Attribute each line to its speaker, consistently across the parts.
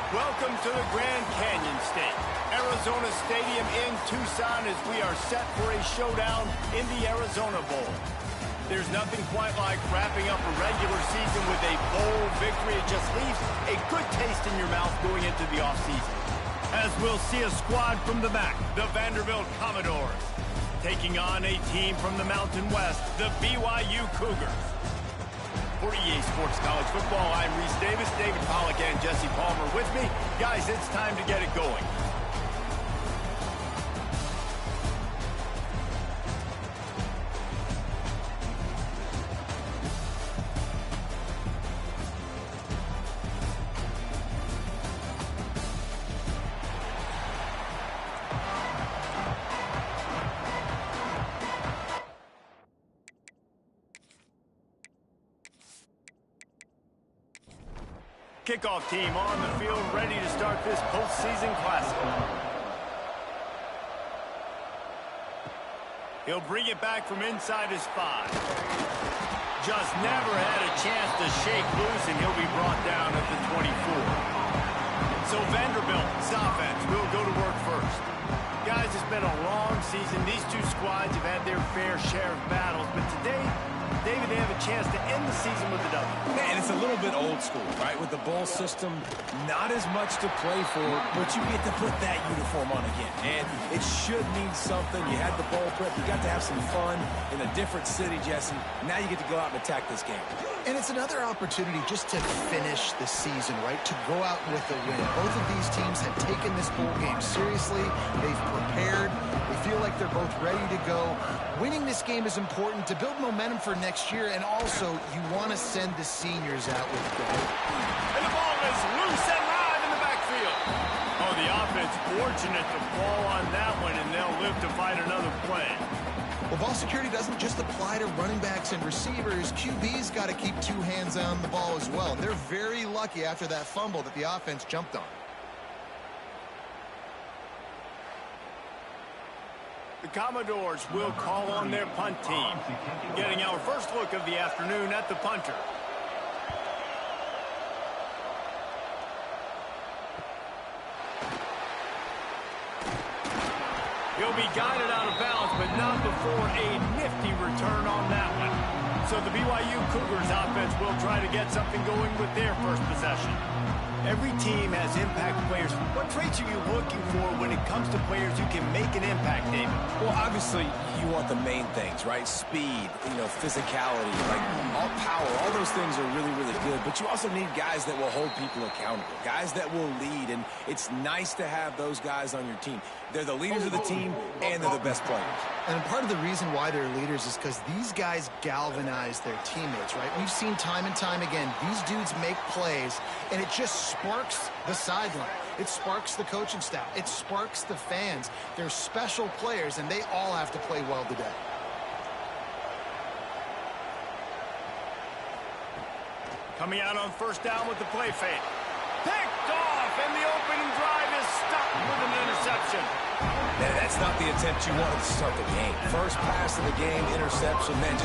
Speaker 1: Welcome to the Grand Canyon State, Arizona Stadium in Tucson, as we are set for a showdown in the Arizona Bowl. There's nothing quite like wrapping up a regular season with a bowl victory. It just leaves a good taste in your mouth going into the offseason. As we'll see a squad from the back, the Vanderbilt Commodores, taking on a team from the Mountain West, the BYU Cougars. For EA Sports College Football, I'm Reese Davis, David Pollack, and Jesse Palmer with me. Guys, it's time to get it going. Kickoff team on the field, ready to start this postseason classic. He'll bring it back from inside his 5. Just never had a chance to shake loose, and he'll be brought down at the 24. So Vanderbilt's offense will go to work first. Guys, it's been a long season. These two squads have had their fair share of battles, but today, David, they have a chance to end the season with a W.
Speaker 2: Man, it's a little bit old school, right? With the bowl system, not as much to play for, but you get to put that uniform on again. And it should mean something. You had the bowl prep. You got to have some fun in a different city, Jesse. Now you get to go out and attack this game.
Speaker 3: And it's another opportunity just to finish the season, right? To go out with a win. Both of these teams have taken this bowl game seriously. They've prepared. They feel like they're both ready to go. Winning this game is important to build momentum for next year, and also you want to send the seniors out with gold.
Speaker 1: And the ball is loose and live in the backfield. Oh, the offense fortunate to fall on that one, and they'll live to fight another play.
Speaker 3: Well, ball security doesn't just apply to running backs and receivers. QB's got to keep 2 hands on the ball as well. They're very lucky after that fumble that the offense jumped on.
Speaker 1: The Commodores will call on their punt team. Getting our first look of the afternoon at the punter. He'll be guided out of bounds, but not before a nifty return on that one. So the BYU Cougars offense will try to get something going with their first possession. Every team has impact players. What traits are you looking for when it comes to players who can make an impact, David?
Speaker 2: Well, obviously, you want the main things, right? Speed, physicality, like all power. All those things are really, really good. But you also need guys that will hold people accountable, guys that will lead. And it's nice to have those guys on your team. They're the leaders of the team, and they're the best players.
Speaker 3: And part of the reason why they're leaders is because these guys galvanize their teammates, right? We've seen time and time again, these dudes make plays, and it just sparks the sideline. It sparks the coaching staff. It sparks the fans. They're special players, and they all have to play well today.
Speaker 1: Coming out on first down with the play fake. Picked off, and the opening drive is stopped with an interception.
Speaker 2: Man, that's not the attempt you wanted to start the game. First pass of the game, interception. Man,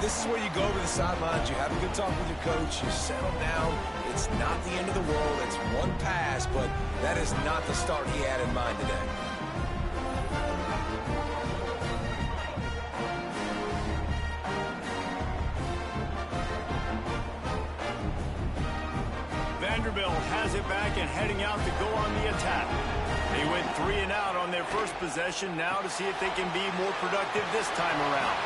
Speaker 2: this is where you go over the sidelines. You have a good talk with your coach. You settle down. It's not the end of the world. It's one pass, but that is not the start he had in mind today.
Speaker 1: Vanderbilt has it back and heading out to go on the attack. They went 3 and out on their first possession, now to see if they can be more productive this time around.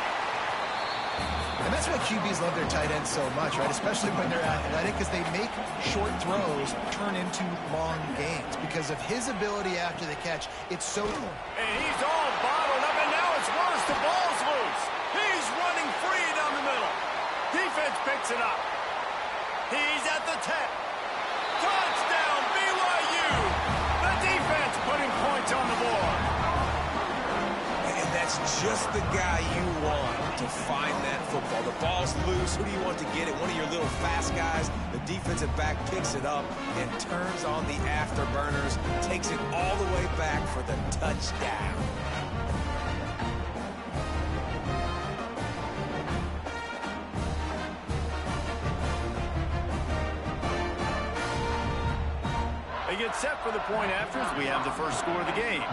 Speaker 3: And that's why QBs love their tight ends so much, right? Especially when they're athletic, because they make short throws turn into long gains. Because of his ability after the catch, it's so...
Speaker 1: And he's all bottled up, and now it's worse. The ball's loose. He's running free down the middle. Defense picks it up. He's at the 10. Touchdown, BYU! The defense putting points on the board.
Speaker 2: And that's just the guy you want to find that football. The ball's loose. Who do you want to get it? One of your little fast guys. The defensive back picks it up and turns on the afterburners, takes it all the way back for the touchdown.
Speaker 1: get set for the point after as we have the first score of the game.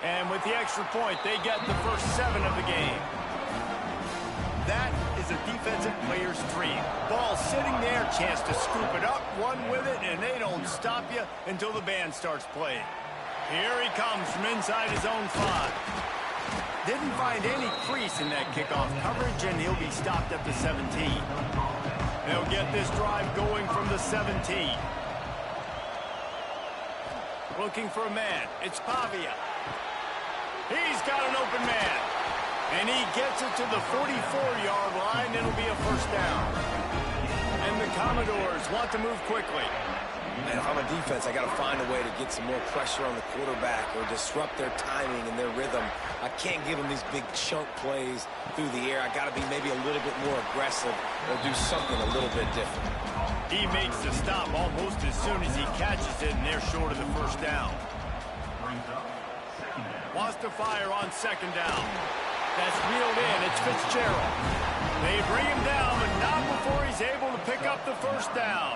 Speaker 1: And with the extra point, they get the first 7 of the game. That is a defensive player's dream. Ball sitting there, chance to scoop it up, run with it, and they don't stop you until the band starts playing. Here he comes from inside his own 5. Didn't find any crease in that kickoff coverage, and he'll be stopped at the 17. They'll get this drive going from the 17. Looking for a man. It's Pavia. He's got an open man. And he gets it to the 44-yard line. It'll be a first down. And the Commodores want to move quickly.
Speaker 2: And if I'm a defense, I got to find a way to get some more pressure on the quarterback or disrupt their timing and their rhythm. I can't give them these big chunk plays through the air. I got to be maybe a little bit more aggressive or do something a little bit different.
Speaker 1: He makes the stop almost as soon as he catches it, and they're short of the first down. Wants to fire on second down. That's reeled in. It's Fitzgerald. They bring him down, but not before he's able to pick up the first down.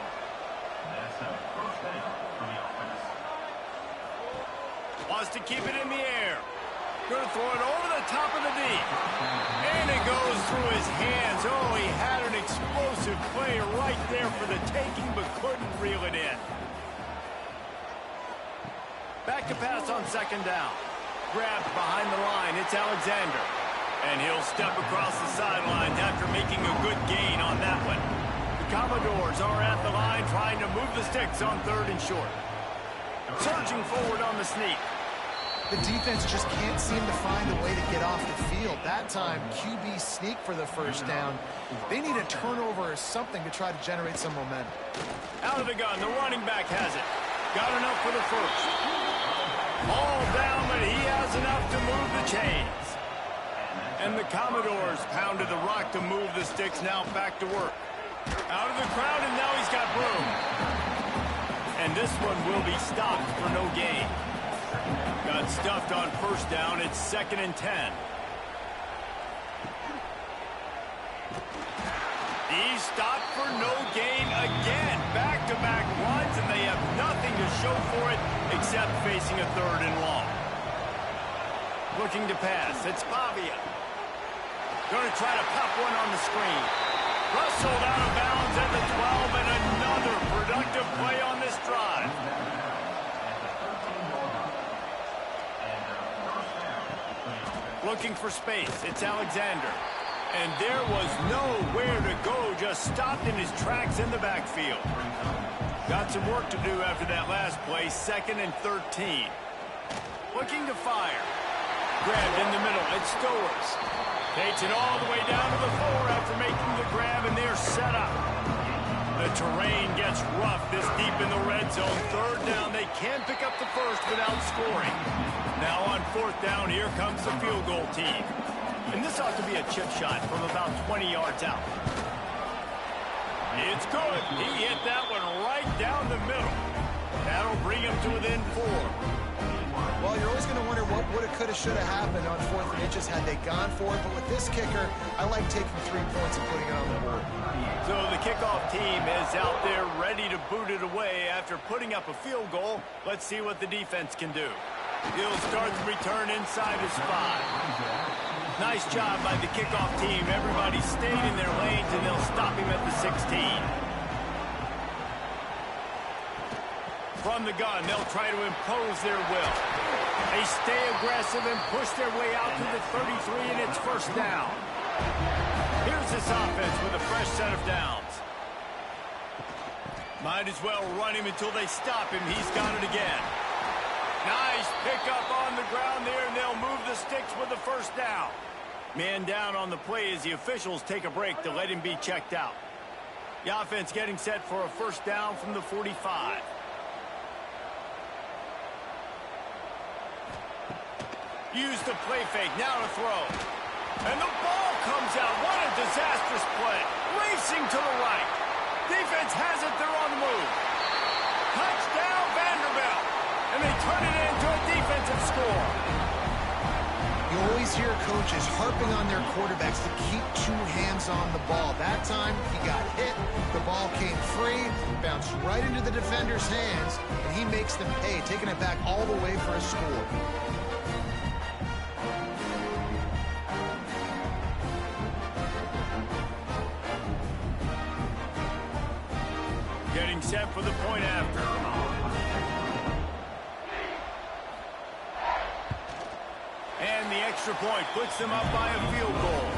Speaker 1: Wants to keep it in the air. Going to throw it over the top of the D. And it goes through his hands. Oh, he had an explosive play right there for the taking, but couldn't reel it in. Back to pass on second down. Grabbed behind the line. It's Alexander. And he'll step across the sidelines after making a good gain on that one. The Commodores are at the line trying to move the sticks on 3rd and short. Surging forward on the sneak.
Speaker 3: The defense just can't seem to find a way to get off the field. That time, QB sneak for the first down. They need a turnover or something to try to generate some momentum.
Speaker 1: Out of the gun, the running back has it. Got enough for the first. All down, but he has enough to move the chains. And the Commodores pounded the rock to move the sticks, now back to work. Out of the crowd, and now he's got room. And this one will be stopped for no gain. Got stuffed on first down. It's 2nd and 10. He's stopped for no gain again. Back-to-back runs, and they have nothing to show for it except facing a 3rd and long. Looking to pass. It's Pavia. Going to try to pop one on the screen. Rustled out of bounds at the 12, and another productive play on this drive. Looking for space. It's Alexander. And there was nowhere to go, just stopped in his tracks in the backfield. Got some work to do after that last play, 2nd and 13. Looking to fire. Grabbed in the middle. It's Stowers. Takes it all the way down to the 4 after making the grab, and they're set up. The terrain gets rough this deep in the red zone. 3rd down, they can pick up the first without scoring. Now on 4th down, here comes the field goal team. And this ought to be a chip shot from about 20 yards out. It's good. He hit that one right down the middle. That'll bring him to within 4.
Speaker 3: Well, you're always going to wonder what woulda, coulda, shoulda happened on 4th and inches had they gone for it. But with this kicker, I like taking 3 points and putting it on the board.
Speaker 1: So the kickoff team is out there ready to boot it away after putting up a field goal. Let's see what the defense can do. He'll start the return inside his 5. Nice job by the kickoff team. Everybody stayed in their lanes, and they'll stop him at the 16. From the gun, they'll try to impose their will. They stay aggressive and push their way out to the 33, and it's first down. Here's this offense with a fresh set of downs. Might as well run him until they stop him. He's got it again. Nice pickup on the ground there, and they'll move the sticks with the first down. Man down on the play as the officials take a break to let him be checked out. The offense getting set for a first down from the 45. Use the play fake, now to throw. And the ball comes out. What a disastrous play. Racing to the right. Defense has it, they're on the move. Touchdown, Vanderbilt. And they turn it into a defensive score.
Speaker 3: You always hear coaches harping on their quarterbacks to keep 2 hands on the ball. That time, he got hit. The ball came free, bounced right into the defender's hands, and he makes them pay, taking it back all the way for a score.
Speaker 1: Getting set for the point after. And the extra point puts them up by a field goal.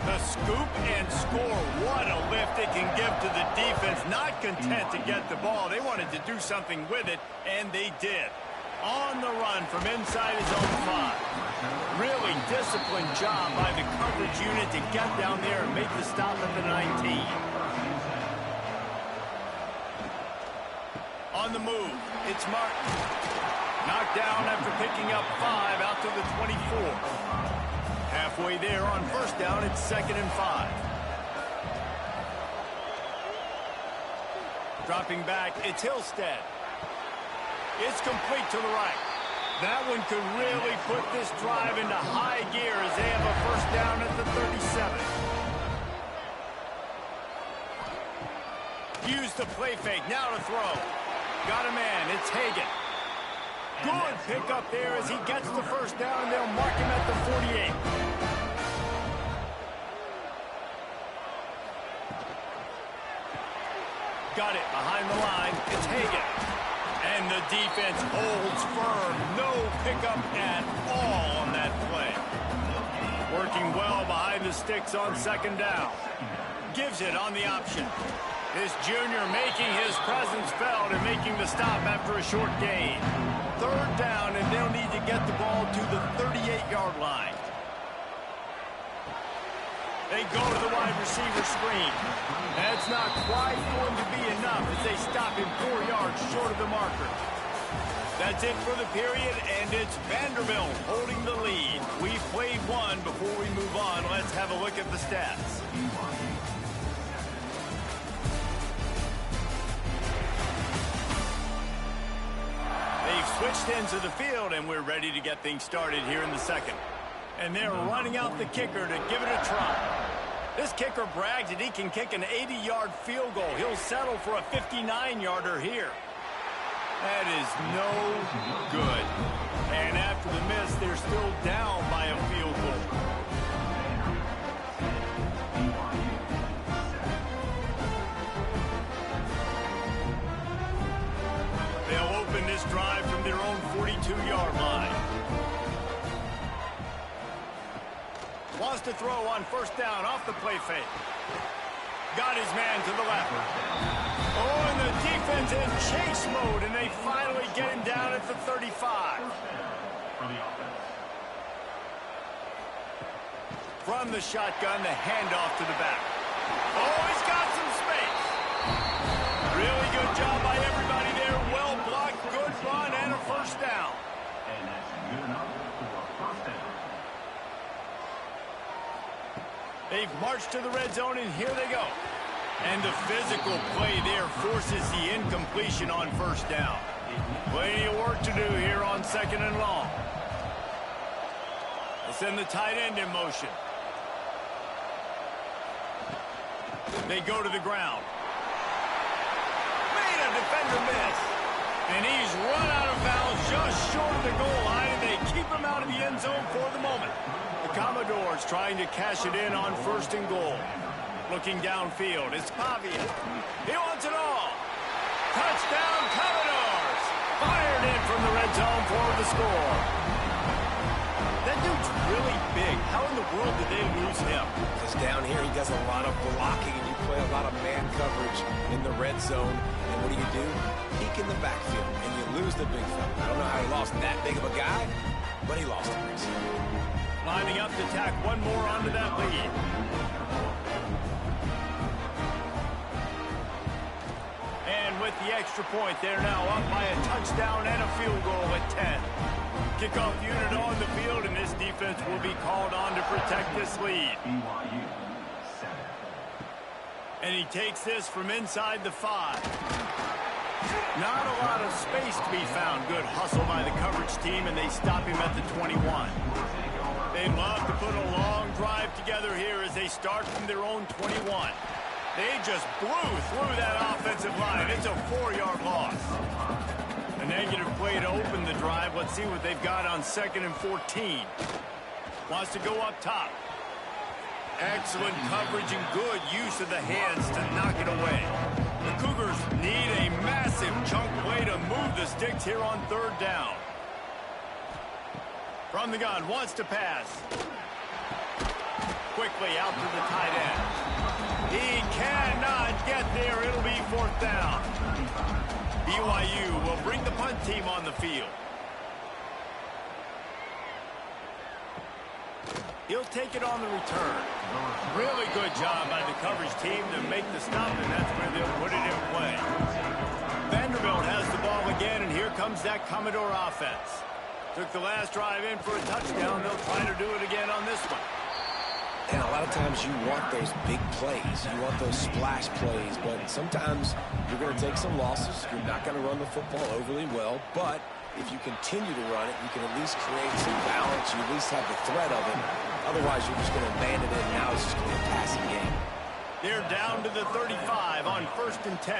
Speaker 1: The scoop and score. What a lift it can give to the defense. Not content to get the ball. They wanted to do something with it, and they did. On the run from inside his own 5. Really disciplined job by the coverage unit to get down there and make the stop at the 19. On the move, it's Martin. Knocked down after picking up 5 out to the 24. Halfway there on first down, it's 2nd and 5. Dropping back, it's Hillstead. It's complete to the right. That one could really put this drive into high gear as they have a first down at the 37. Use the play fake, now to throw. Got a man, it's Hagan. Good pickup there as he gets the first down, and they'll mark him at the 48. Got it behind the line, it's Hagan. And the defense holds firm. No pickup at all on that play. Working well behind the sticks on 2nd down. Gives it on the option. This junior making his presence felt and making the stop after a short gain. 3rd down, and they'll need to get the ball to the 38-yard line. They go to the wide receiver screen. That's not quite going to be enough as they stop him 4 yards short of the marker. That's it for the period, and it's Vanderbilt holding the lead. We've played one. Before we move on, let's have a look at the stats. They've switched ends of the field, and we're ready to get things started here in the second. And they're running out the kicker to give it a try. This kicker brags that he can kick an 80-yard field goal. He'll settle for a 59-yarder here. That is no good. And after the miss, they're still down by a field goal. They'll open this drive from their own 42-yard line. Wants to throw on first down off the play fake. Got his man to the left. Oh, and the defense in chase mode, and they finally get him down at the 35. From the shotgun, the handoff to the back. Oh, he's got some space. Really good job by everybody there. Well blocked, good run, and a first down.
Speaker 4: And that's good enough for a first down.
Speaker 1: They've marched to the red zone, and here they go. And the physical play there forces the incompletion on first down. Plenty of work to do here on 2nd and long. They'll send the tight end in motion. They go to the ground. Made a defender miss. And he's run out of bounds just short of the goal line, and they keep him out of the end zone for the moment. The Commodores trying to cash it in on 1st and goal. Looking downfield, it's Pavia. He wants it all. Touchdown, Commodores. Fired in from the red zone for the score. That dude's really big. How in the world did they lose him?
Speaker 2: Because down here he does a lot of blocking, and you play a lot of man coverage in the red zone. And what do? Peek in the backfield, and you lose the big fella. I don't know how he lost that big of a guy, but he lost him.
Speaker 1: Lining up to tack one more onto that lead. And with the extra point, they're now up by a touchdown and a field goal at 10. Kickoff unit on the field, and this defense will be called on to protect this lead.
Speaker 4: BYU 7.
Speaker 1: And he takes this from inside the 5. Not a lot of space to be found. Good hustle by the coverage team, and they stop him at the 21. They'd love to put a long drive together here as they start from their own 21. They just blew through that offensive line. It's a 4-yard loss. A negative play to open the drive. Let's see what they've got on 2nd and 14. Wants to go up top. Excellent coverage and good use of the hands to knock it away. The Cougars need a massive chunk play to move the sticks here on 3rd down. From the gun, wants to pass. Quickly out to the tight end. He cannot get there. It'll be 4th down. BYU will bring the punt team on the field. He'll take it on the return. Really good job by the coverage team to make the stop, and that's where they'll put it in play. Vanderbilt has the ball again, and here comes that Commodore offense. Took the last drive in for a touchdown. They'll try to do it again on this one.
Speaker 2: And a lot of times you want those big plays. You want those splash plays, but sometimes you're going to take some losses. You're not going to run the football overly well, but if you continue to run it, you can at least create some balance. You at least have the threat of it. Otherwise, you're just going to abandon it, and now it's just going to be a passing game.
Speaker 1: They're down to the 35 on 1st and 10.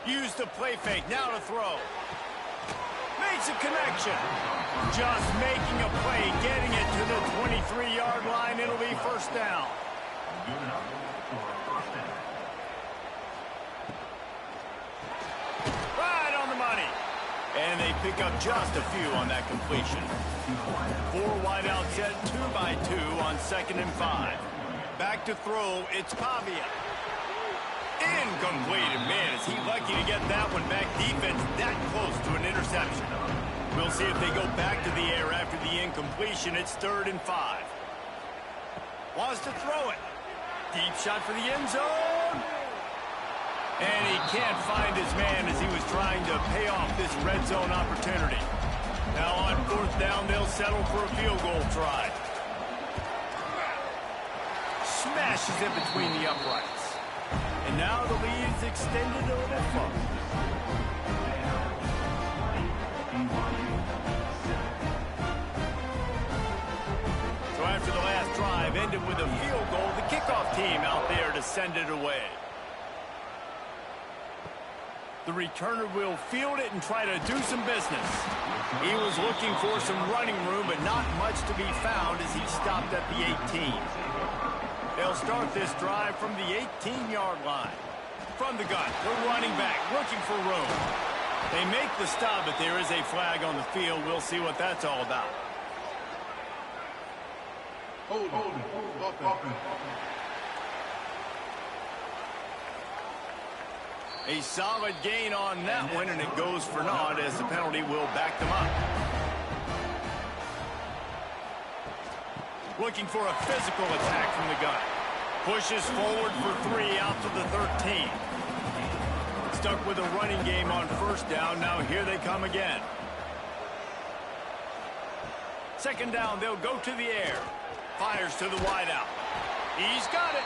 Speaker 1: Use the play fake. Now to throw. Makes a connection. Just making a play, getting it to the 23-yard line. It'll be 1st down. Right on the money. And they pick up just a few on that completion. 4 wide out set, 2 by 2 on 2nd and 5. Back to throw, it's Pavia. Incomplete. And man, is he lucky to get that one back. Defense that close to an interception. We'll see if they go back to the air after the incompletion. It's 3rd and 5. Wants to throw it. Deep shot for the end zone. And he can't find his man as he was trying to pay off this red zone opportunity. Now on 4th down, they'll settle for a field goal try. Smashes it between the uprights. And now the lead's extended a little further. So after the last drive ended with a field goal, the kickoff team out there to send it away. The returner will field it and try to do some business. He was looking for some running room, but not much to be found as he stopped at the 18. They'll start this drive from the 18-yard line. From the gun, the running back looking for room. They make the stop, but there is a flag on the field. We'll see what that's all about.
Speaker 5: Hold on.
Speaker 1: A solid gain on that one, and it goes for naught as the penalty will back them up. Looking for a physical attack from the gun. Pushes forward for 3 out to the 13. Stuck with a running game on 1st down. Now here they come again. 2nd down, they'll go to the air. Fires to the wideout. He's got it.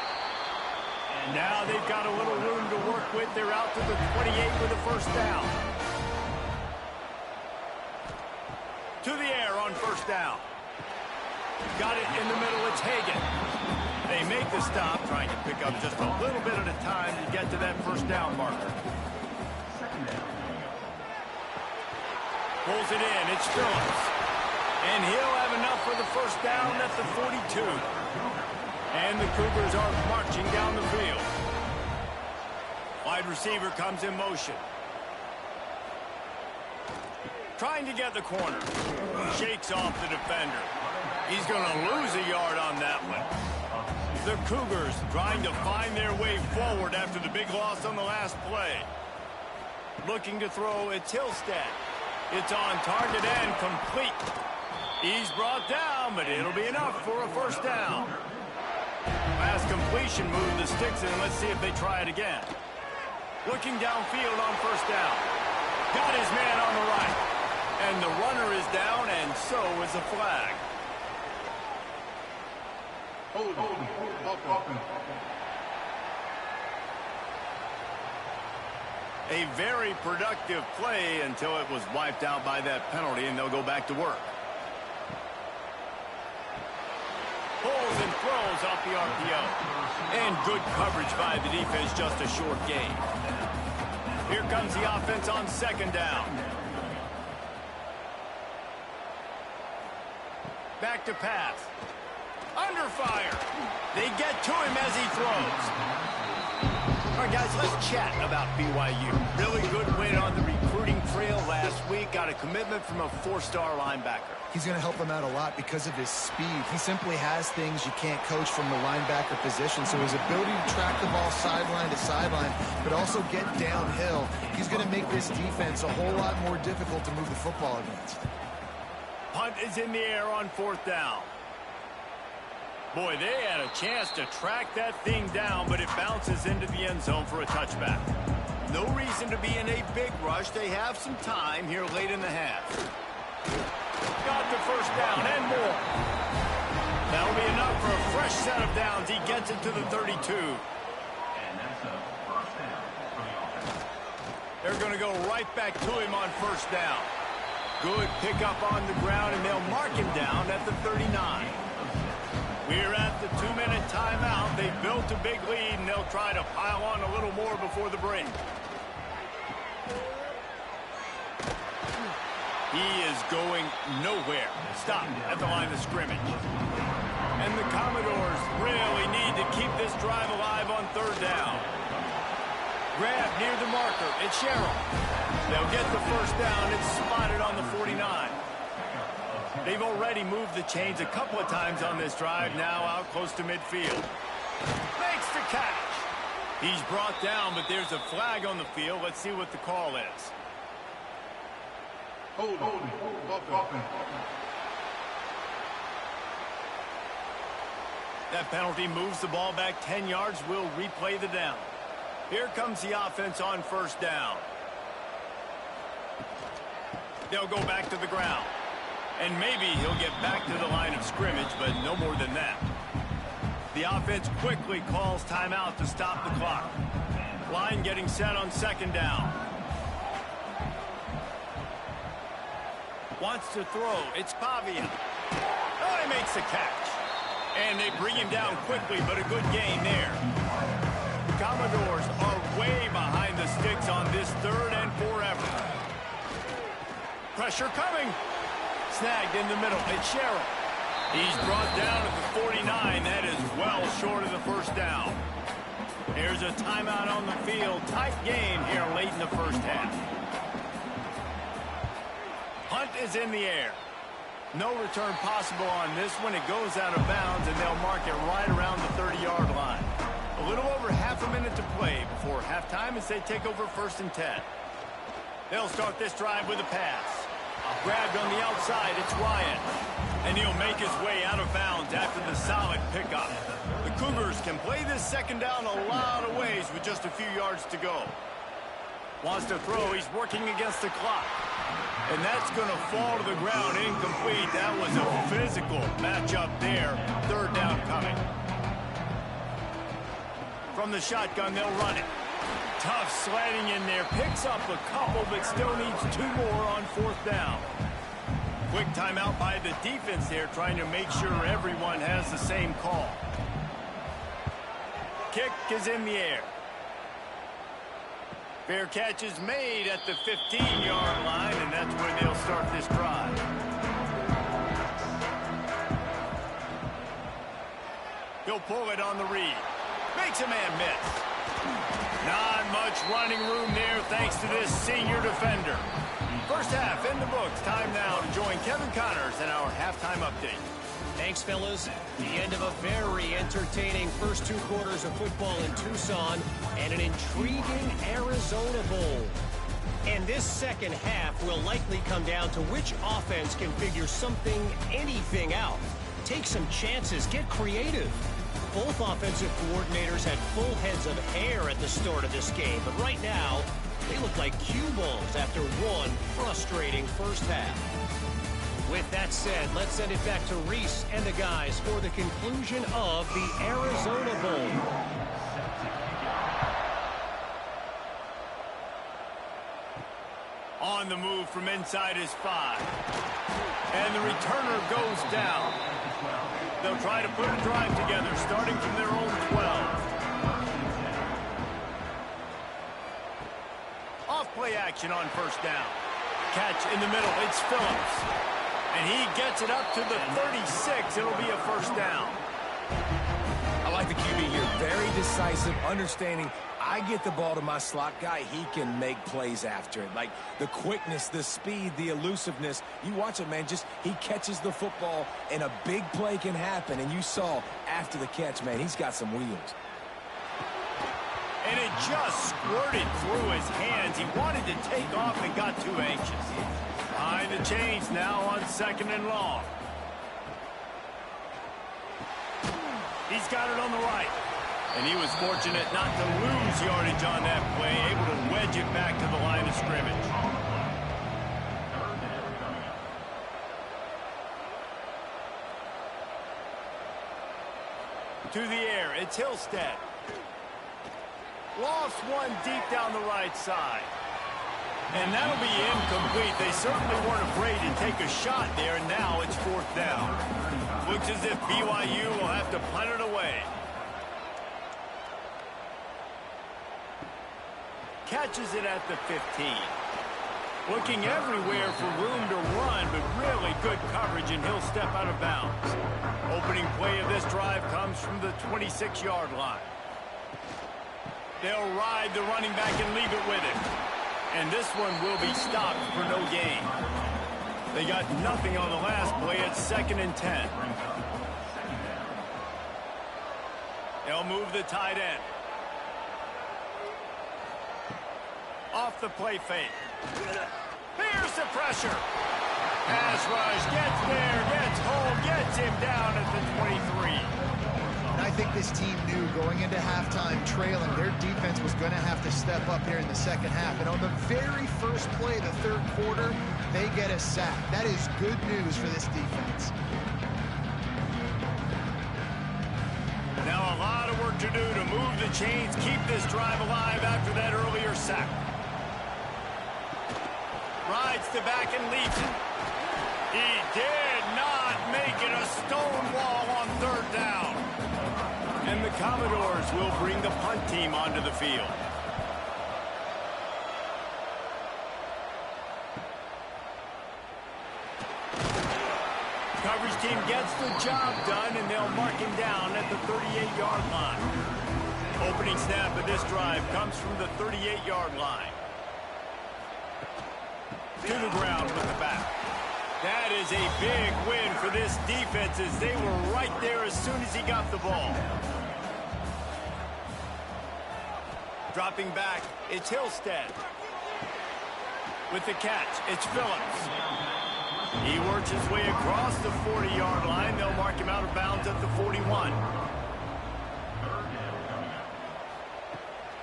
Speaker 1: And now they've got a little room to work with. They're out to the 28 with a 1st down. To the air on 1st down. Got it in the middle. It's Hagan. They make the stop, trying to pick up just a little bit at a time to get to that 1st down marker. Pulls it in. It's Phillips. And he'll have enough for the 1st down at the 42. And the Cougars are marching down the field. Wide receiver comes in motion. Trying to get the corner. Shakes off the defender. He's going to lose a yard on that one. The Cougars trying to find their way forward after the big loss on the last play. Looking to throw, it's Hillstead. It's on target and complete. He's brought down, but it'll be enough for a 1st down. Last completion moved the sticks in. Let's see if they try it again. Looking downfield on 1st down. Got his man on the right. And the runner is down, and so is a flag. A very productive play until it was wiped out by that penalty, and they'll go back to work. Pulls and throws off the RPO. And good coverage by the defense, just a short gain. Here comes the offense on second down. Back to pass. Under fire. They get to him as he throws. All right, guys, let's chat about BYU. Really good win on the recruiting trail last week. Got a commitment from a 4-star linebacker.
Speaker 3: He's going to help them out a lot because of his speed. He simply has things you can't coach from the linebacker position. So his ability to track the ball sideline to sideline, but also get downhill, he's going to make this defense a whole lot more difficult to move the football against.
Speaker 1: Punt is in the air on 4th down. Boy, they had a chance to track that thing down, but it bounces into the end zone for a touchback. No reason to be in a big rush. They have some time here late in the half. Got the first down and more. That'll be enough for a fresh set of downs. He gets it to the 32.
Speaker 4: And that's a first down for the offense.
Speaker 1: They're going to go right back to him on 1st down. Good pickup on the ground, and they'll mark him down at the 39. We're at the 2-minute timeout. They built a big lead, and they'll try to pile on a little more before the break. He is going nowhere. Stop at the line of scrimmage. And the Commodores really need to keep this drive alive on 3rd down. Grab near the marker. It's Sherrill. They'll get the first down. It's spotted on the 49. They've already moved the chains a couple of times on this drive, now out close to midfield. Makes the catch. He's brought down, but there's a flag on the field. Let's see what the call is.
Speaker 5: Hold it.
Speaker 1: That penalty moves the ball back 10 yards. We'll replay the down. Here comes the offense on 1st down. They'll go back to the ground. And maybe he'll get back to the line of scrimmage, but no more than that. The offense quickly calls timeout to stop the clock. Line getting set on 2nd down. Wants to throw. It's Pavia. Oh, he makes the catch. And they bring him down quickly, but a good gain there. The Commodores are way behind the sticks on this 3rd and forever. Pressure coming. Snagged in the middle. It's Sherrill. He's brought down at the 49. That is well short of the 1st down. Here's a timeout on the field. Tight game here late in the 1st half. Punt is in the air. No return possible on this one. It goes out of bounds, and they'll mark it right around the 30-yard line. A little over half a minute to play before halftime as they take over 1st and 10. They'll start this drive with a pass. Grabbed on the outside, it's Ryan. And he'll make his way out of bounds after the solid pickup. The Cougars can play this 2nd down a lot of ways with just a few yards to go. Wants to throw, he's working against the clock. And that's going to fall to the ground incomplete. That was a physical matchup there. 3rd down coming. From the shotgun, they'll run it. Tough sliding in there. Picks up a couple, but still needs 2 more on 4th down. Quick timeout by the defense there, trying to make sure everyone has the same call. Kick is in the air. Fair catch is made at the 15-yard line, and that's where they'll start this drive. He'll pull it on the read. Makes a man miss. Not much running room there thanks to this senior defender. First half in the books. Time now to join Kevin Connors in our halftime update.
Speaker 6: Thanks, fellas. The end of a very entertaining first 2 quarters of football in Tucson and an intriguing Arizona Bowl. And this 2nd half will likely come down to which offense can figure something, anything out. Take some chances, get creative. Both offensive coordinators had full heads of hair at the start of this game, but right now, they look like cue balls after one frustrating first half. With that said, let's send it back to Reese and the guys for the conclusion of the Arizona Bowl.
Speaker 1: On the move from inside his 5. And the returner goes down. They'll try to put a drive together, starting from their own 12. Off-play action on first down. Catch in the middle. It's Phillips. And he gets it up to the 36. It'll be a first down.
Speaker 2: I like the QB here. Very decisive, understanding I get the ball to my slot guy, he can make plays after it. Like the quickness, the speed, the elusiveness. You watch it, man, just he catches the football and a big play can happen. And you saw after the catch, man, he's got some wheels.
Speaker 1: And it just squirted through his hands. He wanted to take off and got too anxious. Behind the chains now on 2nd and long. He's got it on the right. And he was fortunate not to lose yardage on that play, able to wedge it back to the line of scrimmage. To the air, it's Hillstead. Lost one deep down the right side. And that'll be incomplete. They certainly weren't afraid to take a shot there, and now it's 4th down. Looks as if BYU will have to punt it away. Catches it at the 15. Looking everywhere for room to run, but really good coverage, and he'll step out of bounds. Opening play of this drive comes from the 26-yard line. They'll ride the running back and leave it with him. And this one will be stopped for no gain. They got nothing on the last play. It's 2nd and 10. They'll move the tight end. Off the play fake. Here's the pressure. Pass rush, gets there, gets home, gets him down at the 23.
Speaker 3: And I think this team knew going into halftime trailing, their defense was going to have to step up here in the second half. And on the very first play of the third quarter, they get a sack. That is good news for this defense.
Speaker 1: Now a lot of work to do to move the chains, keep this drive alive after that earlier sack. Rides the back and leaves it. He did not make it a stone wall on 3rd down. And the Commodores will bring the punt team onto the field. Coverage team gets the job done, and they'll mark him down at the 38-yard line. Opening snap of this drive comes from the 38-yard line. To the ground with the back. That is a big win for this defense, as they were right there as soon as he got the ball. Dropping back, it's Hillstead. With the catch, it's Phillips. He works his way across the 40-yard line. They'll mark him out of bounds at the 41.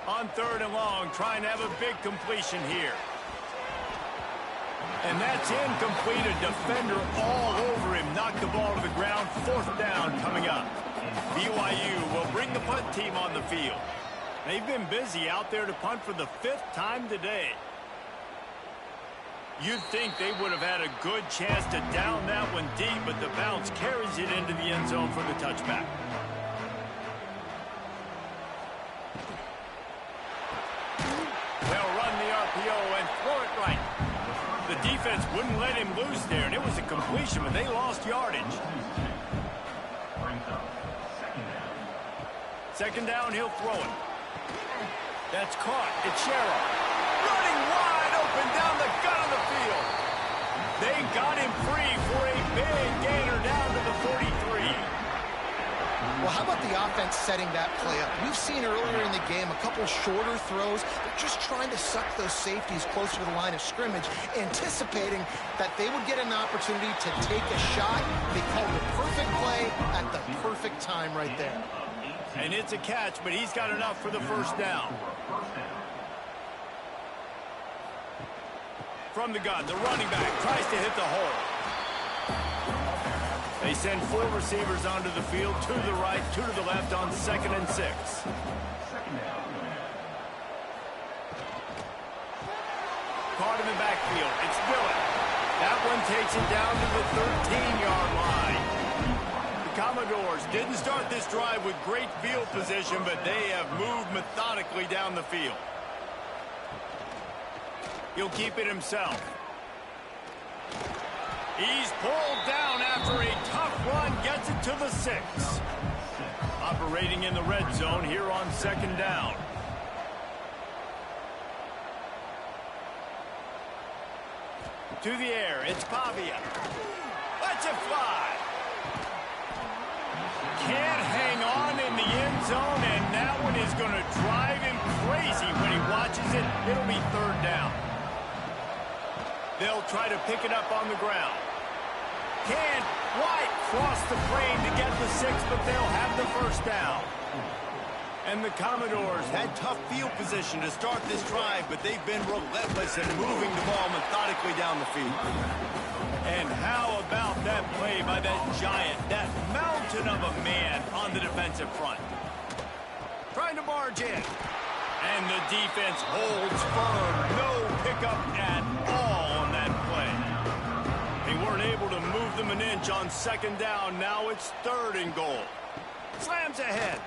Speaker 1: On 3rd and long, trying to have a big completion here. And that's incomplete. A defender all over him. Knocked the ball to the ground. 4th down coming up. BYU will bring the punt team on the field. They've been busy out there to punt for the 5th time today. You'd think they would have had a good chance to down that one deep, but the bounce carries it into the end zone for the touchback. They'll run the RPO and throw it right. The defense wouldn't let him loose there, and it was a completion, but they lost yardage. 2nd down, he'll throw it. That's caught. It's Sherrill. Running wide open down the gut of the field. They got him free for a big gainer down to the 43.
Speaker 3: Well, how about the offense setting that play up? We've seen earlier in the game a couple shorter throws. They're just trying to suck those safeties closer to the line of scrimmage, anticipating that they would get an opportunity to take a shot. They called the perfect play at the perfect time right there.
Speaker 1: And it's a catch, but he's got enough for the 1st down. From the gun, the running back tries to hit the hole. They send 4 receivers onto the field, 2 to the right, 2 to the left on 2nd and 6. Caught in the backfield. It's Dillon. That one takes it down to the 13-yard line. The Commodores didn't start this drive with great field position, but they have moved methodically down the field. He'll keep it himself. He's pulled down after a tough run, gets it to the 6. Operating in the red zone here on 2nd down. To the air, it's Pavia. Let's it fly. Can't hang on in the end zone, and that one is going to drive him crazy when he watches it. It'll be 3rd down. They'll try to pick it up on the ground. Can't quite cross the frame to get the 6, but they'll have the 1st down. And the Commodores had tough field position to start this drive, but they've been relentless in moving the ball methodically down the field. And how about that play by that giant, that mountain of a man on the defensive front? Trying to barge in. And the defense holds firm. No pickup at all on that play. They weren't able to move them an inch on 2nd down. Now it's 3rd and goal. Slams ahead.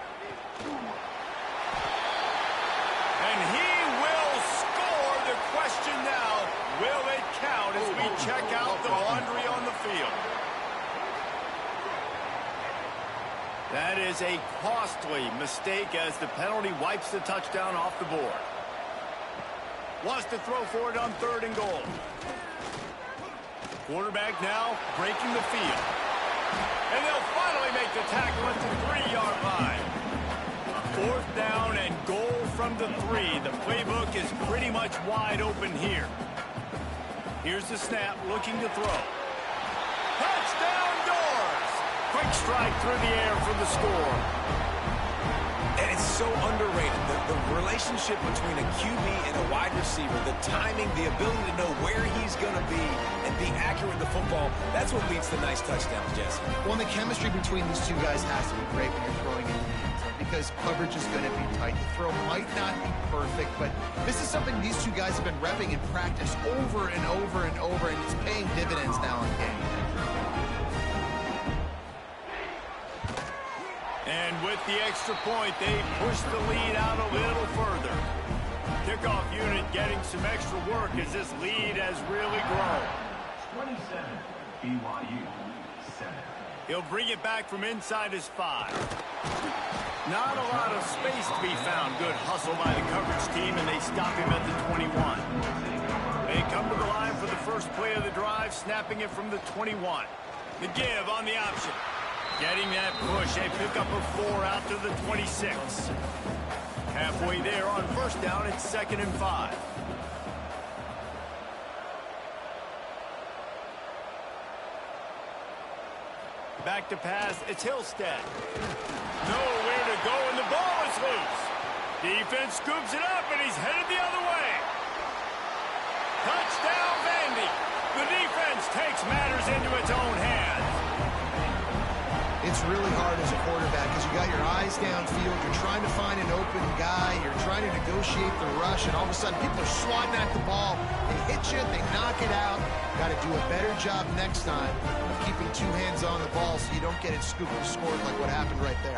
Speaker 1: And he will score. The question now, will it count as we check out the laundry on the field? That is a costly mistake as the penalty wipes the touchdown off the board. Wants to throw for it on 3rd and goal. Quarterback now breaking the field. And they'll finally make the tackle at the 3-yard line. 4th down and goal from the 3. The playbook is pretty much wide open here. Here's the snap, looking to throw. Touchdown, Doors! Quick strike through the air for the score.
Speaker 2: And it's so underrated. The relationship between a QB and a wide receiver, the timing, the ability to know where he's going to be and be accurate with the football, that's what leads to nice touchdowns, Jesse.
Speaker 3: Well, the chemistry between these two guys has to be great when you're throwing in the end zone because coverage is going to be tight. The throw might not be perfect, but this is something these two guys have been repping in practice over and over and over, and it's paying dividends now in game.
Speaker 1: And with the extra point, they push the lead out a little further. Kickoff unit getting some extra work as this lead has really grown.
Speaker 4: 27, BYU, 7.
Speaker 1: He'll bring it back from inside his 5. Not a lot of space to be found. Good hustle by the coverage team, and they stop him at the 21. They come to the line for the first play of the drive, snapping it from the 21. The give on the option. Getting that push, a pickup of 4 out to the 26. Halfway there on 1st down, it's 2nd and 5. Back to pass, it's Hillstead. Nowhere to go, and the ball is loose. Defense scoops it up, and he's headed the other way. Touchdown, Vandy. The defense takes matters into its own hands.
Speaker 3: It's really hard as a quarterback because you got your eyes downfield. You're trying to find an open guy. You're trying to negotiate the rush, and all of a sudden people are swatting at the ball. They hit you. They knock it out. Got to do a better job next time of keeping 2 hands on the ball so you don't get it scooped and scored like what happened right there.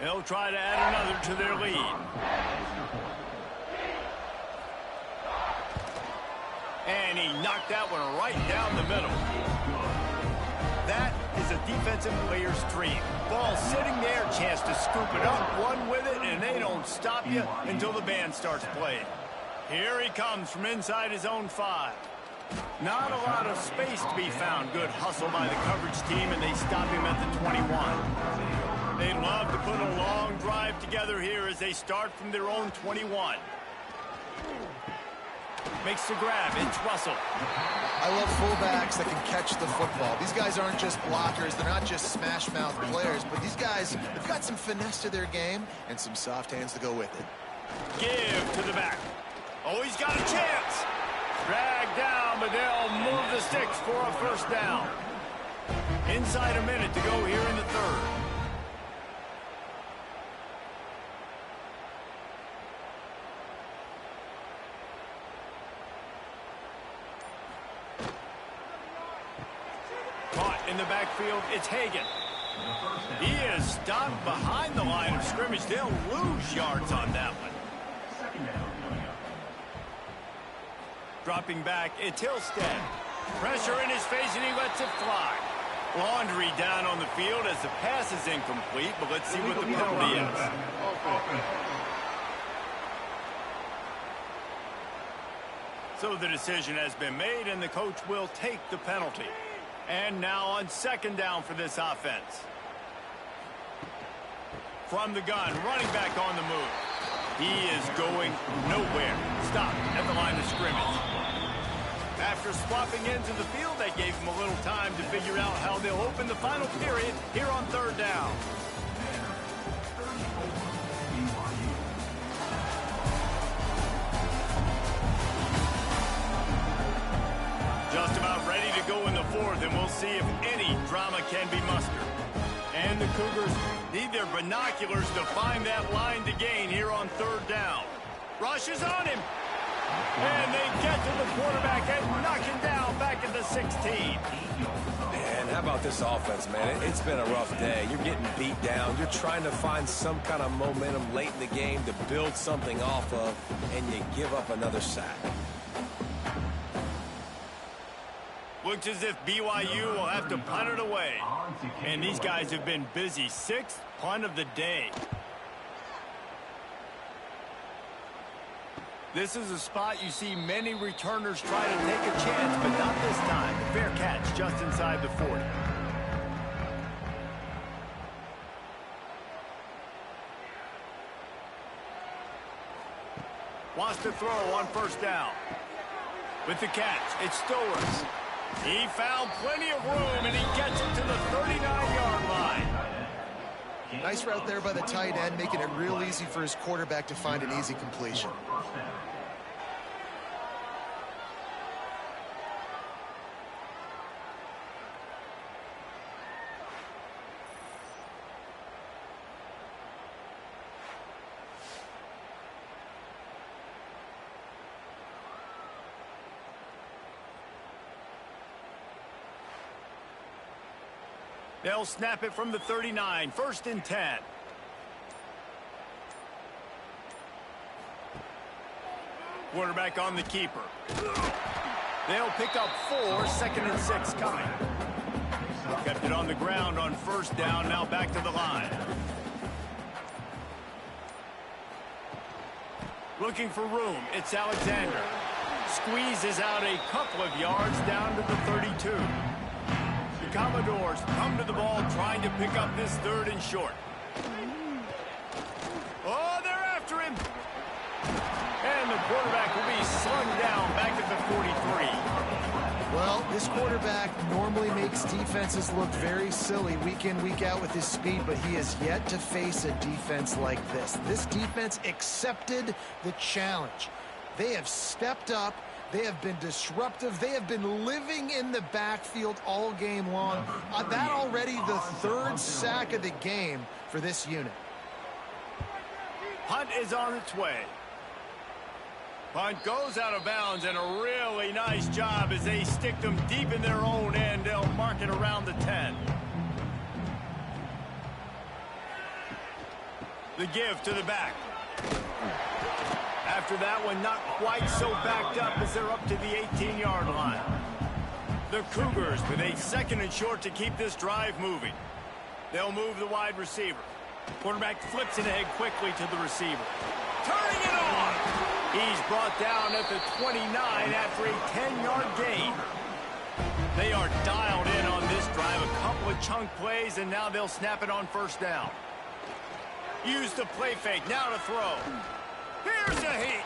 Speaker 1: They'll try to add another to their lead. And he knocked that one right down the middle. That is a defensive player's dream. Ball sitting there, chance to scoop it up, run with it, and they don't stop you until the band starts playing. Here he comes from inside his own 5. Not a lot of space to be found. Good hustle by the coverage team, and they stop him at the 21. They love to put a long drive together here as they start from their own 21. Makes the grab. It's Russell.
Speaker 3: I love fullbacks that can catch the football. These guys aren't just blockers. They're not just smash-mouth players. But these guys have got some finesse to their game and some soft hands to go with it.
Speaker 1: Give to the back. Oh, he's got a chance. Dragged down, but they'll move the sticks for a 1st down. Inside a minute to go here in the 3rd. In the backfield, it's Hagan. He is stopped behind the line of scrimmage. They'll lose yards on that one. Dropping back, it's Hillstead. Pressure in his face, and he lets it fly. Laundry down on the field as the pass is incomplete, but let's see what the penalty is. So the decision has been made, and the coach will take the penalty. And now on second down for this offense. From the gun, running back on the move. He is going nowhere. Stopped at the line of scrimmage. After swapping into the field, that gave him a little time to figure out how they'll open the final period here on third down. Just about ready to go in the fourth, and we'll see if any drama can be mustered. And the Cougars need their binoculars to find that line to gain here on third down. Rush is on him. And they get to the quarterback and knock him down back at the 16.
Speaker 2: Man, how about this offense, man? It's been a rough day. You're getting beat down. You're trying to find some kind of momentum late in the game to build something off of, and you give up another sack.
Speaker 1: Looks as if BYU will have to punt it away. And these guys have been busy. Sixth punt of the day. This is a spot you see many returners try to take a chance, but not this time. A fair catch just inside the 40. Wants to throw on first down. With the catch, it's Stowers. He found plenty of room, and he gets it to the 39-yard line.
Speaker 3: Nice route there by the tight end, making it real easy for his quarterback to find an easy completion.
Speaker 1: They'll snap it from the 39, 1st and 10. Quarterback on the keeper. They'll pick up 4, 2nd and 6 coming. Kept it on the ground on first down, now back to the line. Looking for room, it's Alexander. Squeezes out a couple of yards down to the 32. Commodores come to the ball trying to pick up this 3rd and short. Oh, they're after him. And the quarterback will be slung down back at the 43.
Speaker 3: Well, this quarterback normally makes defenses look very silly week in, week out with his speed, but he has yet to face a defense like this. This defense accepted the challenge. They have stepped up. They have been disruptive. They have been living in the backfield all game long. That already the 3rd sack of the game for this unit.
Speaker 1: Punt is on its way. Punt goes out of bounds, and a really nice job as they stick them deep in their own end. They'll mark it around the 10. The give to the back. After that one, not quite so backed up as they're up to the 18-yard line. The Cougars with a 2nd and short to keep this drive moving. They'll move the wide receiver. Quarterback flips it ahead quickly to the receiver. Turning it on! He's brought down at the 29 after a 10-yard gain. They are dialed in on this drive. A couple of chunk plays, and now they'll snap it on first down. Use the play fake. Now to throw. Here's a heat.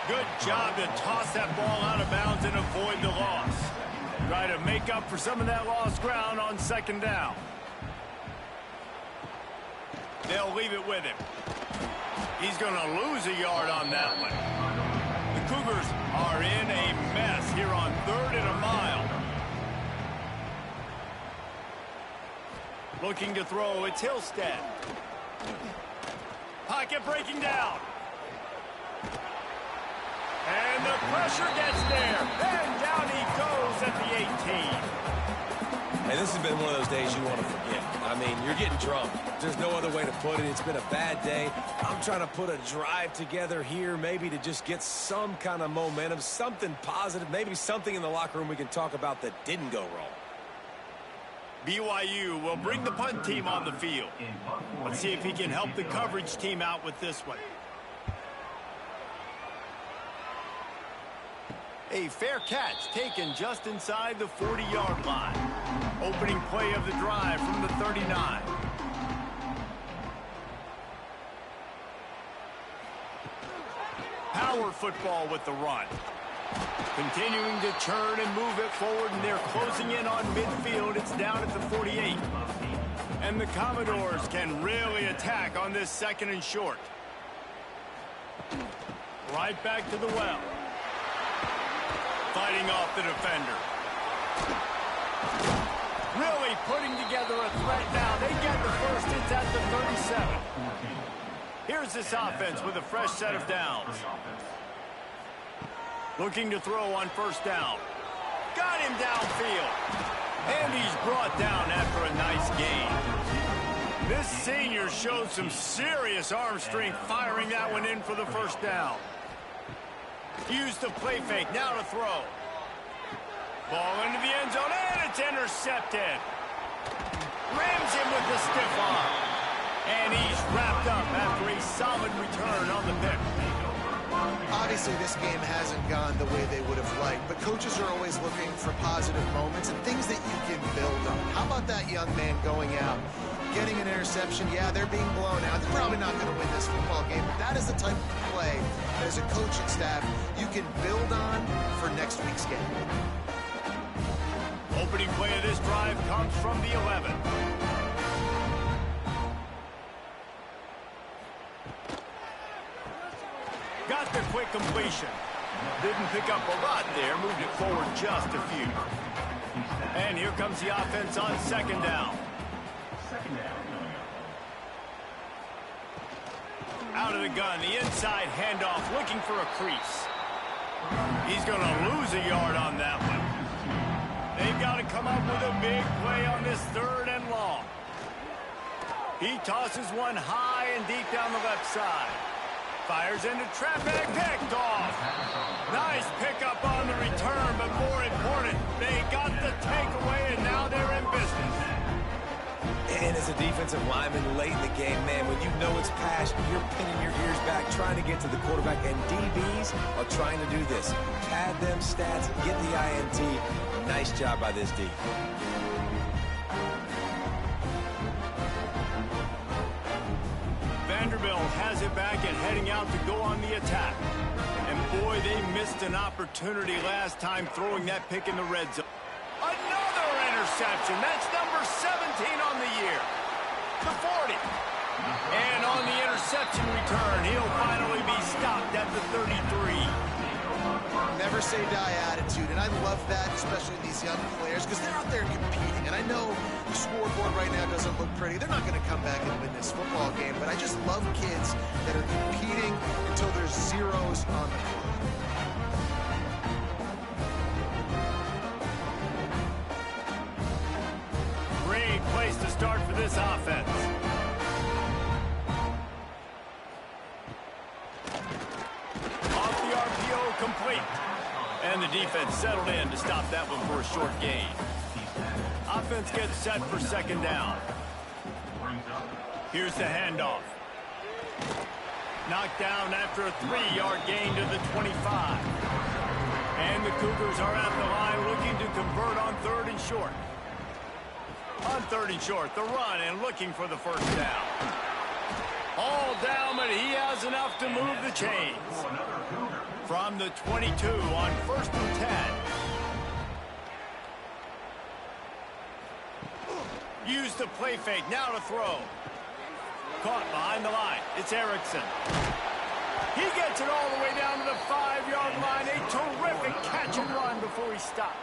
Speaker 1: Good job to toss that ball out of bounds and avoid the loss. Try to make up for some of that lost ground on second down. They'll leave it with him. He's going to lose a yard on that one. The Cougars are in a mess here on 3rd and a mile. Looking to throw, it's Hillstead. Pocket breaking down. And the pressure gets there. And down he goes at the 18.
Speaker 2: And this has been one of those days you want to forget. I mean, you're getting drunk. There's no other way to put it. It's been a bad day. I'm trying to put a drive together here, maybe to just get some kind of momentum, something positive, maybe something in the locker room we can talk about that didn't go wrong.
Speaker 1: BYU will bring the punt team on the field. Let's see if he can help the coverage team out with this one. A fair catch taken just inside the 40-yard line. Opening play of the drive from the 39. Power football with the run. Continuing to churn and move it forward, and they're closing in on midfield. It's down at the 48. And the Commodores can really attack on this 2nd and short. Right back to the well. Fighting off the defender. Really putting together a threat now. They get the first. It's at the 37. Here's this offense with a fresh set of downs. Looking to throw on 1st down. Got him downfield. And he's brought down after a nice gain. This senior showed some serious arm strength firing that one in for the 1st down. Used the play fake, now to throw. Ball into the end zone, and it's intercepted. Rams him with the stiff arm. And he's wrapped up after a solid return on the pick.
Speaker 3: Obviously, this game hasn't gone the way they would have liked, but coaches are always looking for positive moments and things that you can build on. How about that young man going out, getting an interception? Yeah, they're being blown out. They're probably not going to win this football game, but that is the type of play that as a coaching staff you can build on for next week's game.
Speaker 1: Opening play of this drive comes from the 11. Got the quick completion. Didn't pick up a lot there. Moved it forward just a few. And here comes the offense on 2nd down. Out of the gun, the inside handoff, looking for a crease. He's going to lose a yard on that one. They've got to come up with a big play on this 3rd and long. He tosses one high and deep down the left side. Fires into traffic, picked off. Nice pickup on the return, but more important, they got the takeaway, and now they're in business.
Speaker 2: And as a defensive lineman late in the game, man, when you know it's past, you're pinning your ears back, trying to get to the quarterback, and DBs are trying to do this. Pad them stats, get the INT. Nice job by this D.
Speaker 1: Vanderbilt has it back and heading out to go on the attack. And boy, they missed an opportunity last time throwing that pick in the red zone. Another interception. That's number 17 on the year. The 40. And on the interception return, he'll finally be stopped at the 33.
Speaker 3: Never say die attitude, and I love that, especially these young players, because they're out there competing. And I know the scoreboard right now doesn't look pretty. They're not going to come back and win this football game, but I just love kids that are competing until there's zeros on the clock.
Speaker 1: Great place to start for this offense. Off the RPO, complete. And the defense settled in to stop that one for a short gain. Offense gets set for 2nd down. Here's the handoff. Knocked down after a 3-yard gain to the 25. And the Cougars are at the line looking to convert on 3rd and short. On 3rd and short, the run and looking for the 1st down. All down, but he has enough to move the chains. From the 22 on 1st and 10. Use the play fake, now to throw. Caught behind the line. It's Erickson. He gets it all the way down to the 5-yard line. A terrific catch and run before he stopped.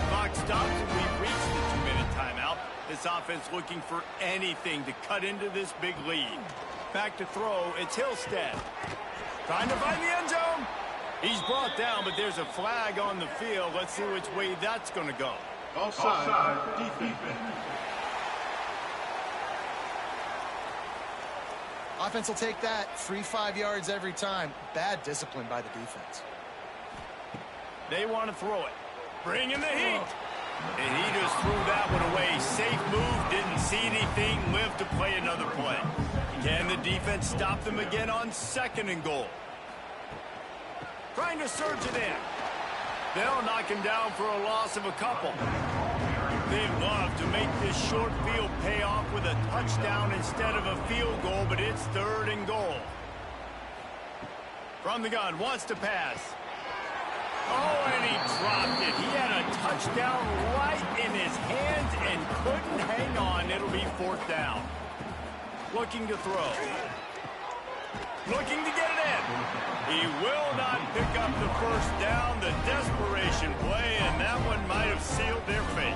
Speaker 1: Clock stops and we've reached the 2-minute timeout. This offense looking for anything to cut into this big lead. Back to throw, it's Hillstead. Trying to find the end zone. He's brought down, but there's a flag on the field. Let's see which way that's going to go.
Speaker 5: Offside. Defense.
Speaker 3: Offense will take that. Free 5 yards every time. Bad discipline by the defense.
Speaker 1: They want to throw it. Bring in the heat. And he just threw that one away. Safe move. Didn't see anything. Lived to play another play. Can the defense stop them again on 2nd and goal? Trying to surge it in. They'll knock him down for a loss of a couple. They'd love to make this short field pay off with a touchdown instead of a field goal, but it's 3rd and goal. From the gun, wants to pass. Oh, and he dropped it. He had a touchdown right in his hands and couldn't hang on. It'll be 4th down. Looking to throw. Looking to get it in. He will not pick up the 1st down. The desperation play, and that one might have sealed their fate.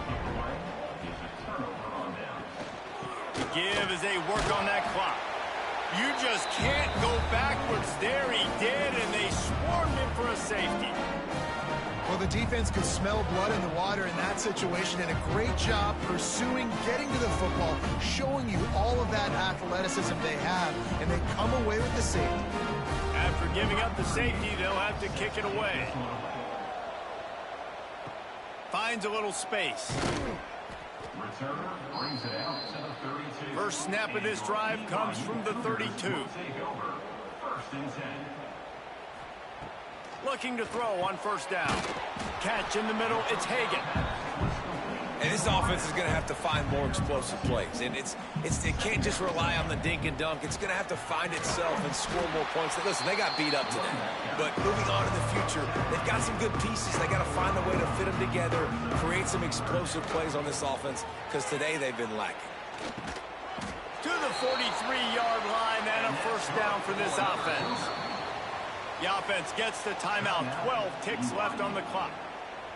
Speaker 1: The give as they work on that clock. You just can't go backwards there. He did, and they swarmed him for a safety.
Speaker 3: Well, the defense could smell blood in the water in that situation, and a great job pursuing, getting to the football, showing you all of that athleticism they have, and they come away with the safety.
Speaker 1: After giving up the safety, they'll have to kick it away. Finds a little space.
Speaker 4: Returner brings it out to the 32.
Speaker 1: First snap of this drive comes from the 32.
Speaker 4: Take over. 1st and 10.
Speaker 1: Looking to throw on 1st down. Catch in the middle, it's Hagan.
Speaker 2: And this offense is going to have to find more explosive plays. And it can't just rely on the dink and dunk. It's going to have to find itself and score more points. Listen, they got beat up today. But moving on in the future, they've got some good pieces. They got to find a way to fit them together, create some explosive plays on this offense, because today they've been lacking.
Speaker 1: To the 43-yard line and a 1st down for this offense. The offense gets the timeout. 12 ticks left on the clock.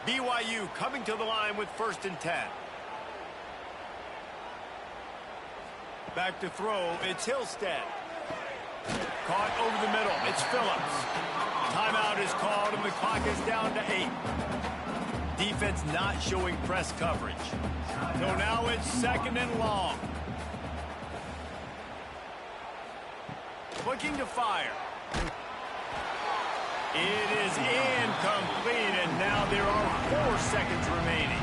Speaker 1: BYU coming to the line with 1st and 10. Back to throw. It's Hillstead. Caught over the middle. It's Phillips. Timeout is called, and the clock is down to 8. Defense not showing press coverage. So now it's 2nd and long. Looking to fire. It is incomplete, and now there are 4 seconds remaining.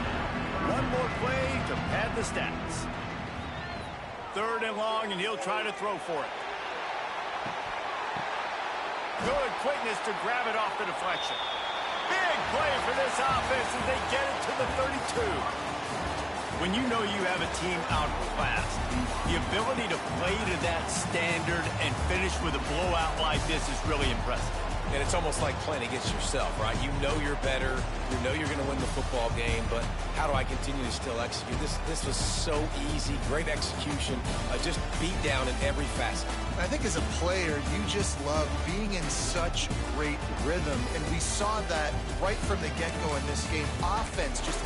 Speaker 1: One more play to pad the stats. 3rd and long, and he'll try to throw for it. Good quickness to grab it off the deflection. Big play for this offense as they get it to the 32. When you know you have a team outclassed, the ability to play to that standard and finish with a blowout like this is really impressive.
Speaker 2: And it's almost like playing against yourself, right? You know you're better. You know you're going to win the football game, but how do I continue to still execute? This was so easy. Great execution. Just beat down in every facet.
Speaker 3: I think as a player, you just love being in such great rhythm, and we saw that right from the get-go in this game. Offense just